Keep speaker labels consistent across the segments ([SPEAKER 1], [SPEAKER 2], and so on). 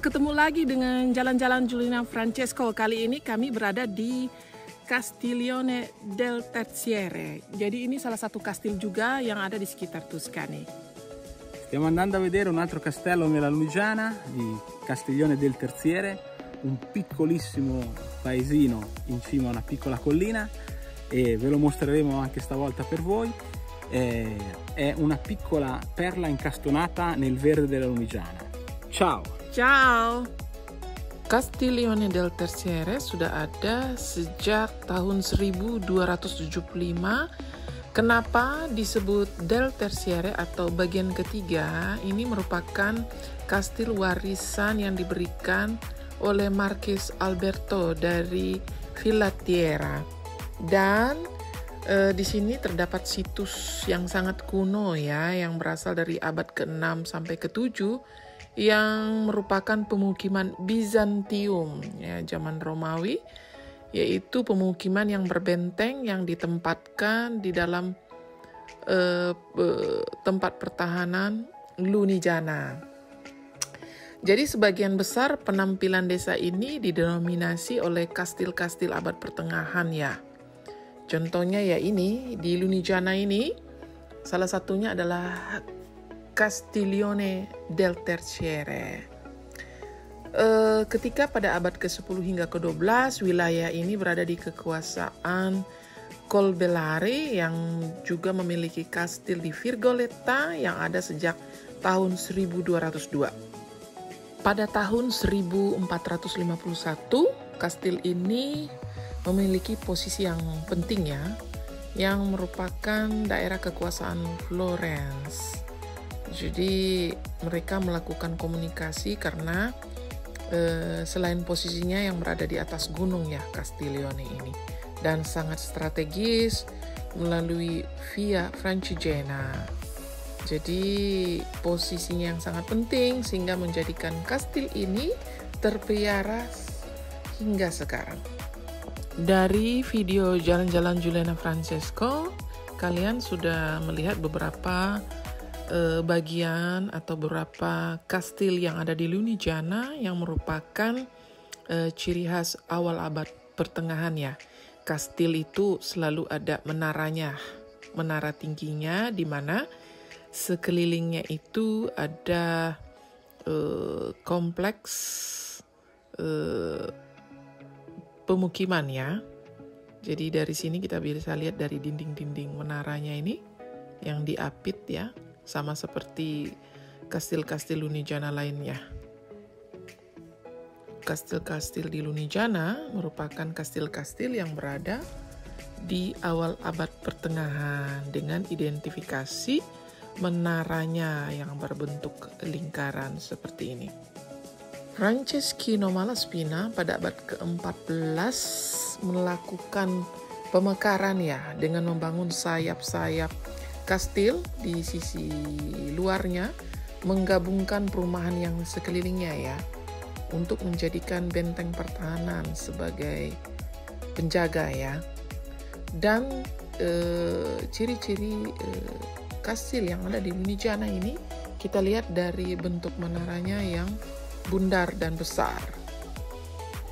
[SPEAKER 1] ketemu lagi dengan Jalan-Jalan Giuliana Francesco. Kali ini kami berada di Castiglione del Terziere. Jadi ini salah satu kastil juga yang ada di sekitar Tuscany.
[SPEAKER 2] Stiamo andando a vedere un altro castello nella Lunigiana di Castiglione del Terziere, un piccolissimo paesino in cima a una piccola collina, e ve lo mostreremo anche stavolta per voi. È una piccola perla incastonata nel verde della Lunigiana. Ciao!
[SPEAKER 1] Ciao! Castiglione del Terziere sudah ada sejak tahun 1275. Kenapa disebut del Terziere atau bagian ketiga? Ini merupakan kastil warisan yang diberikan oleh Marquis Alberto dari Filattiera. Dan di sini terdapat situs yang sangat kuno ya, yang berasal dari abad ke-6 sampai ke-7, yang merupakan pemukiman Bizantium ya, zaman Romawi, yaitu pemukiman yang berbenteng yang ditempatkan di dalam tempat pertahanan Lunigiana. Jadi sebagian besar penampilan desa ini didominasi oleh kastil-kastil abad pertengahan ya. Contohnya ya ini, di Lunigiana ini, salah satunya adalah Castiglione del Terziere. Ketika pada abad ke-10 hingga ke-12, wilayah ini berada di kekuasaan Colbellari yang juga memiliki kastil di Virgoletta yang ada sejak tahun 1202. Pada tahun 1451, kastil ini memiliki posisi yang penting ya, yang merupakan daerah kekuasaan Florence. Jadi mereka melakukan komunikasi karena selain posisinya yang berada di atas gunung ya, Castiglione ini, dan sangat strategis melalui Via Francigena. Jadi posisinya yang sangat penting sehingga menjadikan kastil ini terpelihara hingga sekarang. Dari video Jalan-Jalan Giuliana Francesco, kalian sudah melihat beberapa bagian atau beberapa kastil yang ada di Lunigiana yang merupakan ciri khas awal abad pertengahan ya. Kastil itu selalu ada menaranya, menara tingginya, di mana sekelilingnya itu ada kompleks pemukiman ya. Jadi dari sini kita bisa lihat dari dinding-dinding menaranya ini yang diapit ya, sama seperti kastil-kastil Lunigiana lainnya. Kastil-kastil di Lunigiana merupakan kastil-kastil yang berada di awal abad pertengahan dengan identifikasi menaranya yang berbentuk lingkaran seperti ini. Franceschino Malaspina pada abad ke-14 melakukan pemekaran ya, dengan membangun sayap-sayap kastil di sisi luarnya, menggabungkan perumahan yang sekelilingnya ya, untuk menjadikan benteng pertahanan sebagai penjaga ya. Dan ciri-ciri kastil yang ada di Lunigiana ini kita lihat dari bentuk menaranya yang bundar dan besar.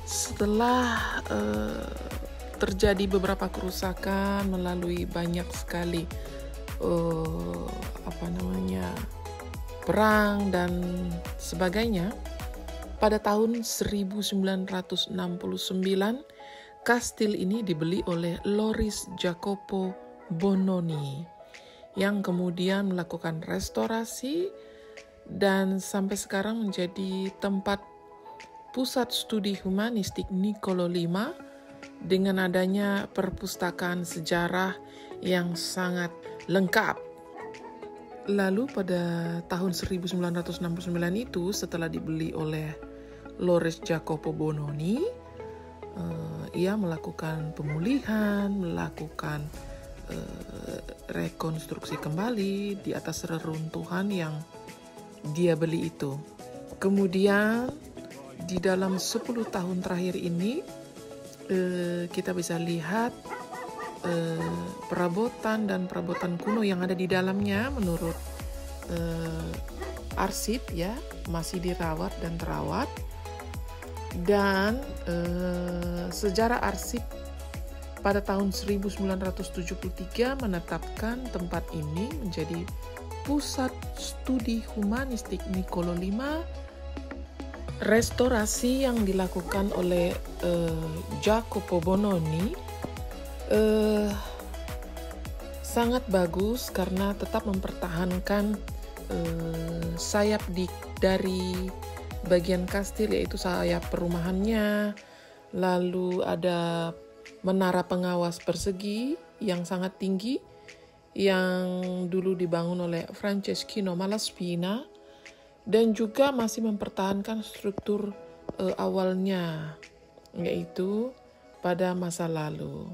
[SPEAKER 1] Setelah terjadi beberapa kerusakan melalui banyak sekali perang dan sebagainya, pada tahun 1969 kastil ini dibeli oleh Loris Jacopo Bononi yang kemudian melakukan restorasi dan sampai sekarang menjadi tempat pusat studi humanistik Niccolo V dengan adanya perpustakaan sejarah yang sangat lengkap. Lalu pada tahun 1969 itu, setelah dibeli oleh Loris Jacopo Bononi, ia melakukan pemulihan, melakukan rekonstruksi kembali di atas reruntuhan yang dia beli itu. Kemudian di dalam 10 tahun terakhir ini kita bisa lihat perabotan dan perabotan kuno yang ada di dalamnya menurut arsip ya, masih dirawat dan terawat. Dan sejarah arsip pada tahun 1973 menetapkan tempat ini menjadi pusat studi humanistik Niccolò V. Restorasi yang dilakukan oleh Jacopo Bononi sangat bagus karena tetap mempertahankan sayap dari bagian kastil, yaitu sayap perumahannya. Lalu ada menara pengawas persegi yang sangat tinggi yang dulu dibangun oleh Franceschino Malaspina, dan juga masih mempertahankan struktur awalnya, yaitu pada masa lalu.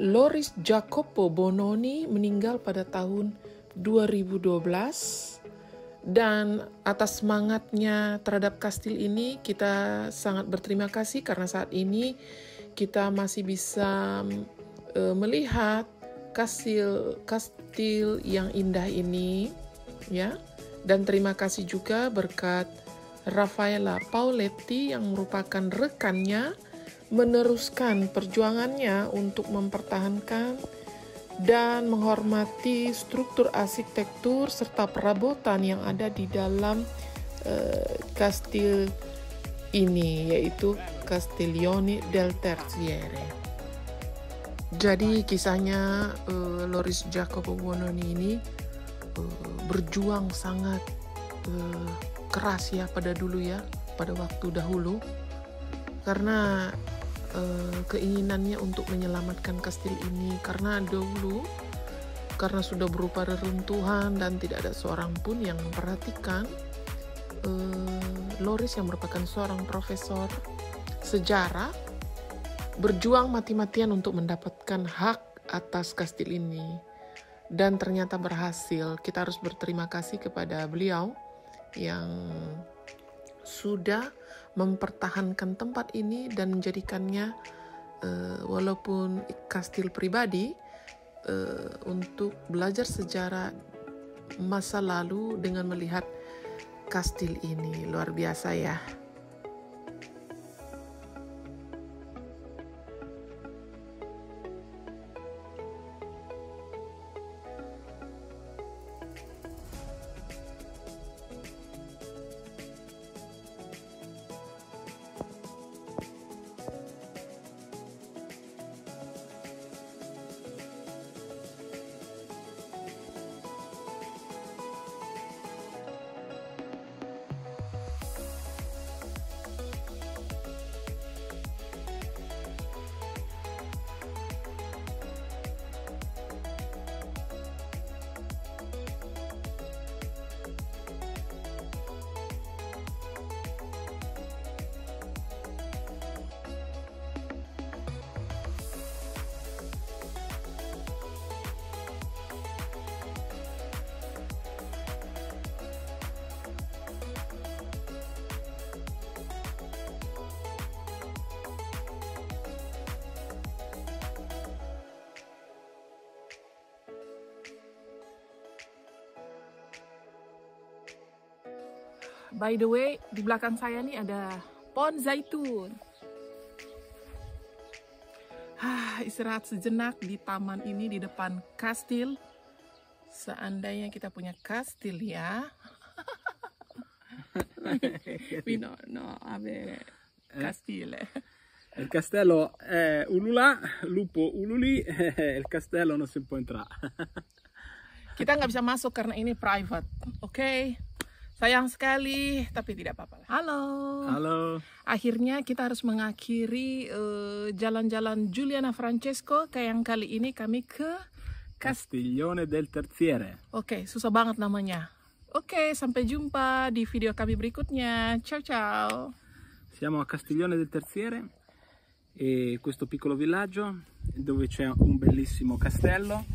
[SPEAKER 1] Loris Jacopo Bononi meninggal pada tahun 2012, dan atas semangatnya terhadap kastil ini kita sangat berterima kasih karena saat ini kita masih bisa melihat kastil yang indah ini, ya. Dan terima kasih juga berkat Raffaella Pauletti yang merupakan rekannya meneruskan perjuangannya untuk mempertahankan dan menghormati struktur arsitektur serta perabotan yang ada di dalam kastil ini, yaitu Castiglione del Terziere. Jadi kisahnya Loris Jacopo Bononi ini berjuang sangat keras ya pada waktu dahulu, karena keinginannya untuk menyelamatkan kastil ini, karena sudah berupa reruntuhan dan tidak ada seorang pun yang memperhatikan. Loris yang merupakan seorang profesor sejarah berjuang mati-matian untuk mendapatkan hak atas kastil ini, dan ternyata berhasil. Kita harus berterima kasih kepada beliau yang sudah mempertahankan tempat ini dan menjadikannya walaupun kastil pribadi untuk belajar sejarah masa lalu dengan melihat kastil ini. Luar biasa ya. By the way, di belakang saya nih ada pohon zaitun. Istirahat sejenak di taman ini di depan kastil. Seandainya kita punya kastil ya. We no, ave castile.
[SPEAKER 2] Il castello è ululà, lupo ululì, il castello non si può entrare.
[SPEAKER 1] Kita nggak bisa masuk karena ini private, oke? Sayang sekali, tapi tidak apa-apa. Halo.
[SPEAKER 2] Halo.
[SPEAKER 1] Akhirnya kita harus mengakhiri jalan-jalan Giuliana Francesco. Kayak yang kali ini kami ke
[SPEAKER 2] Castiglione del Terziere.
[SPEAKER 1] Oke, susah banget namanya. Oke, sampai jumpa di video kami berikutnya. Ciao ciao.
[SPEAKER 2] Siamo a Castiglione del Terziere, e questo piccolo villaggio dove c'è un bellissimo castello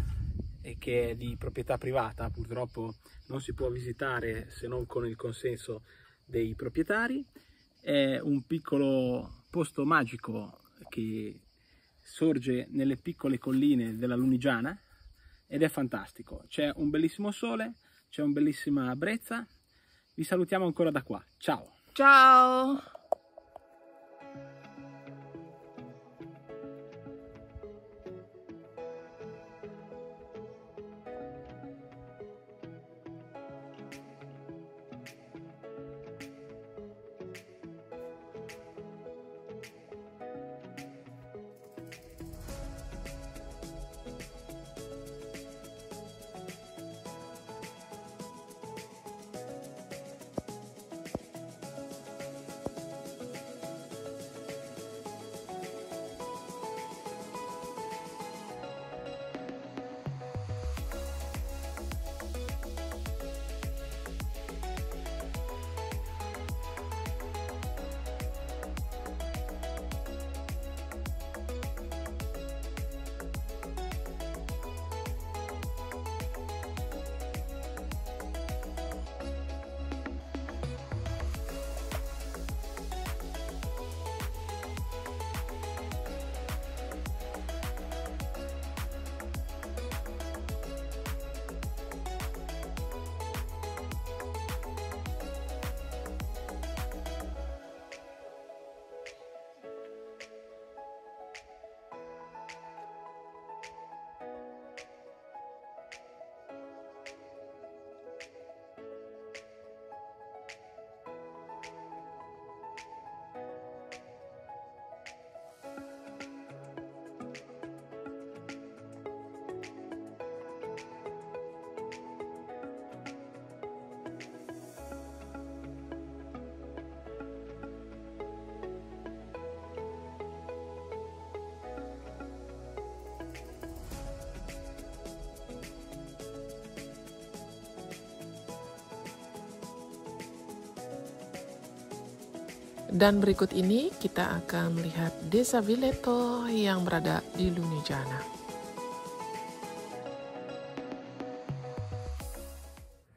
[SPEAKER 2] e che è di proprietà privata. Purtroppo non si può visitare se non con il consenso dei proprietari. È un piccolo posto magico che sorge nelle piccole colline della Lunigiana ed è fantastico. C'è un bellissimo sole, c'è una bellissima brezza Vi salutiamo ancora da qua. Ciao!
[SPEAKER 1] Ciao! Dan berikut ini kita akan melihat Desa Villeto yang berada di Lunigiana.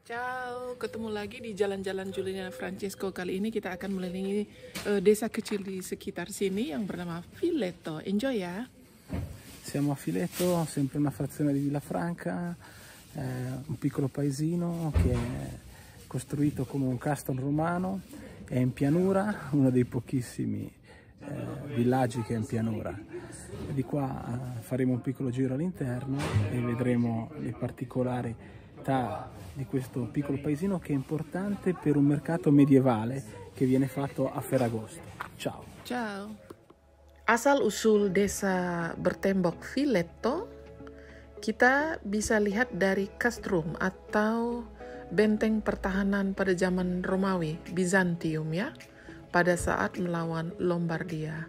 [SPEAKER 1] Ciao, ketemu lagi di Jalan-Jalan Giuliana Francesco. Kali ini kita akan mengelilingi desa kecil di sekitar sini yang bernama Villeto. Enjoy ya!
[SPEAKER 2] Siamo a Villeto, sempre una frazione di Villafranca, un piccolo paesino che è costruito come un castro romano. È in pianura, uno dei pochissimi villaggi che è in pianura. Di qua faremo un piccolo giro all'interno e vedremo le particolarità di questo piccolo paesino che è importante per un mercato medievale che viene fatto a Ferragosto. Ciao!
[SPEAKER 1] Ciao! Asal-usul desa bertembok Villeto kita bisa lihat dari castrum atau benteng pertahanan pada zaman Romawi, Bizantium ya, pada saat melawan Lombardia.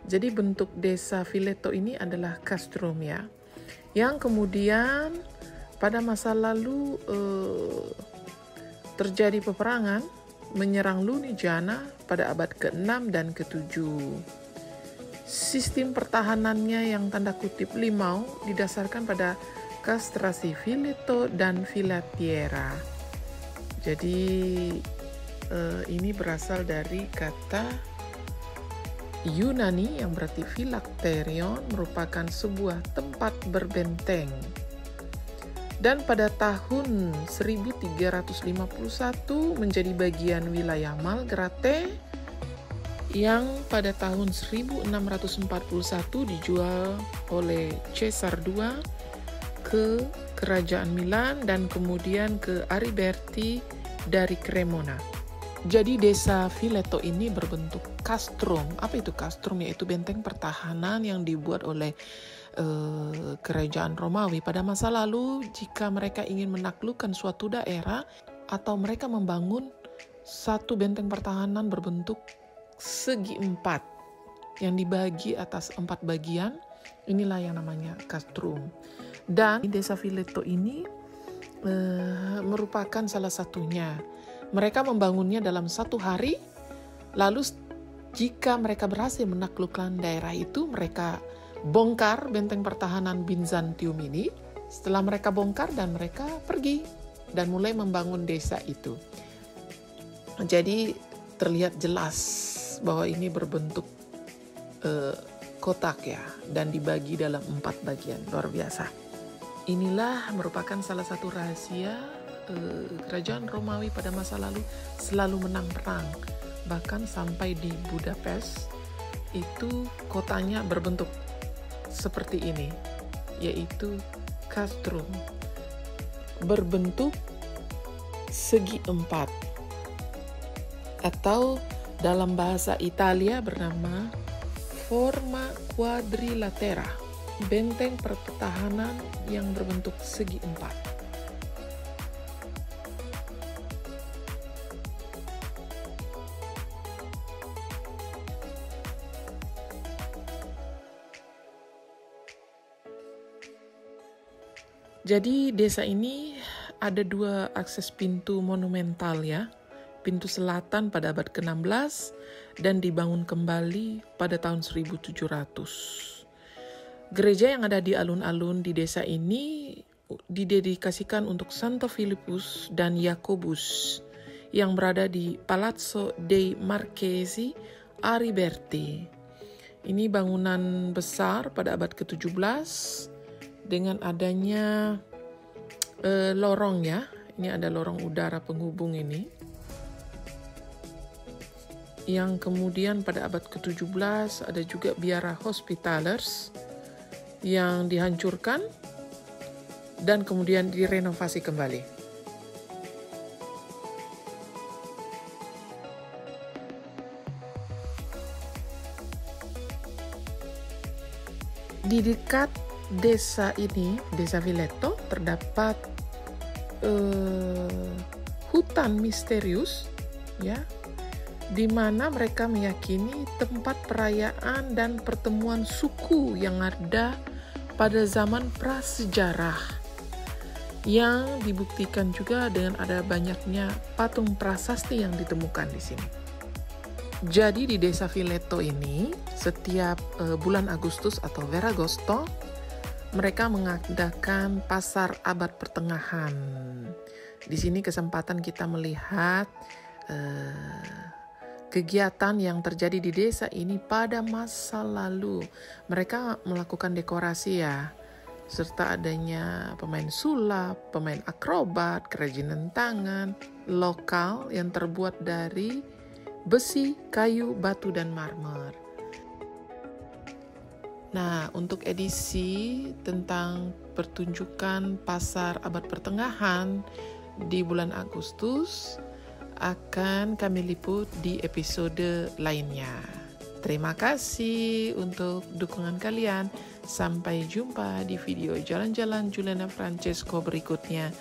[SPEAKER 1] Jadi bentuk desa Villeto ini adalah castrum ya, yang kemudian pada masa lalu terjadi peperangan menyerang Lunigiana pada abad ke-6 dan ke-7. Sistem pertahanannya yang tanda kutip limau didasarkan pada kastrasi Villeto dan Villatiera. Jadi ini berasal dari kata Yunani yang berarti phylakterion, merupakan sebuah tempat berbenteng. Dan pada tahun 1351 menjadi bagian wilayah Malgrate yang pada tahun 1641 dijual oleh Caesar II ke Kerajaan Milan dan kemudian ke Ariberti dari Cremona. Jadi desa Villeto ini berbentuk castrum. Apa itu castrum? Yaitu benteng pertahanan yang dibuat oleh Kerajaan Romawi. Pada masa lalu jika mereka ingin menaklukkan suatu daerah atau mereka membangun satu benteng pertahanan berbentuk segi empat yang dibagi atas 4 bagian, inilah yang namanya castrum. Dan desa Villeto ini merupakan salah satunya. Mereka membangunnya dalam 1 hari, lalu jika mereka berhasil menaklukkan daerah itu, mereka bongkar benteng pertahanan Bizantium ini. Setelah mereka bongkar dan mereka pergi dan mulai membangun desa itu. Jadi terlihat jelas bahwa ini berbentuk kotak ya, dan dibagi dalam 4 bagian. Luar biasa. Inilah merupakan salah satu rahasia kerajaan Romawi pada masa lalu selalu menang perang. Bahkan sampai di Budapest itu kotanya berbentuk seperti ini, yaitu castrum, berbentuk segi empat, atau dalam bahasa Italia bernama forma quadrilatera, benteng pertahanan yang berbentuk segi empat. Jadi desa ini ada dua akses pintu monumental ya. Pintu selatan pada abad ke-16 dan dibangun kembali pada tahun 1700. Gereja yang ada di alun-alun di desa ini didedikasikan untuk Santo Filipus dan Yakobus yang berada di Palazzo dei Marchesi Ariberti. Ini bangunan besar pada abad ke-17 dengan adanya lorong ya. Ini ada lorong udara penghubung ini. Yang kemudian pada abad ke-17 ada juga biara Hospitalers yang dihancurkan dan kemudian direnovasi kembali. Di dekat desa ini, Desa Viletto, terdapat hutan misterius ya, di mana mereka meyakini tempat perayaan dan pertemuan suku yang ada pada zaman prasejarah, yang dibuktikan juga dengan ada banyaknya patung prasasti yang ditemukan di sini. Jadi di Desa Viletto ini setiap bulan Agustus atau Ferragosto mereka mengadakan pasar abad pertengahan. Di sini kesempatan kita melihat kegiatan yang terjadi di desa ini pada masa lalu. Mereka melakukan dekorasi ya, serta adanya pemain sulap, pemain akrobat, kerajinan tangan lokal yang terbuat dari besi, kayu, batu, dan marmer. Nah, untuk edisi tentang pertunjukan pasar abad pertengahan di bulan Agustus akan kami liput di episode lainnya. Terima kasih untuk dukungan kalian. Sampai jumpa di video jalan-jalan Juliana Francesco berikutnya.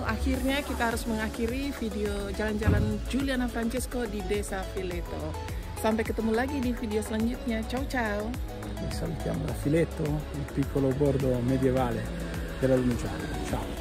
[SPEAKER 1] Akhirnya kita harus mengakhiri video jalan-jalan Juliana Francesco di Desa Viletto. Sampai ketemu lagi di video selanjutnya. Ciao ciao.
[SPEAKER 2] Salutiamo da Viletto, il piccolo borgo medievale della Lunigiana. Ciao.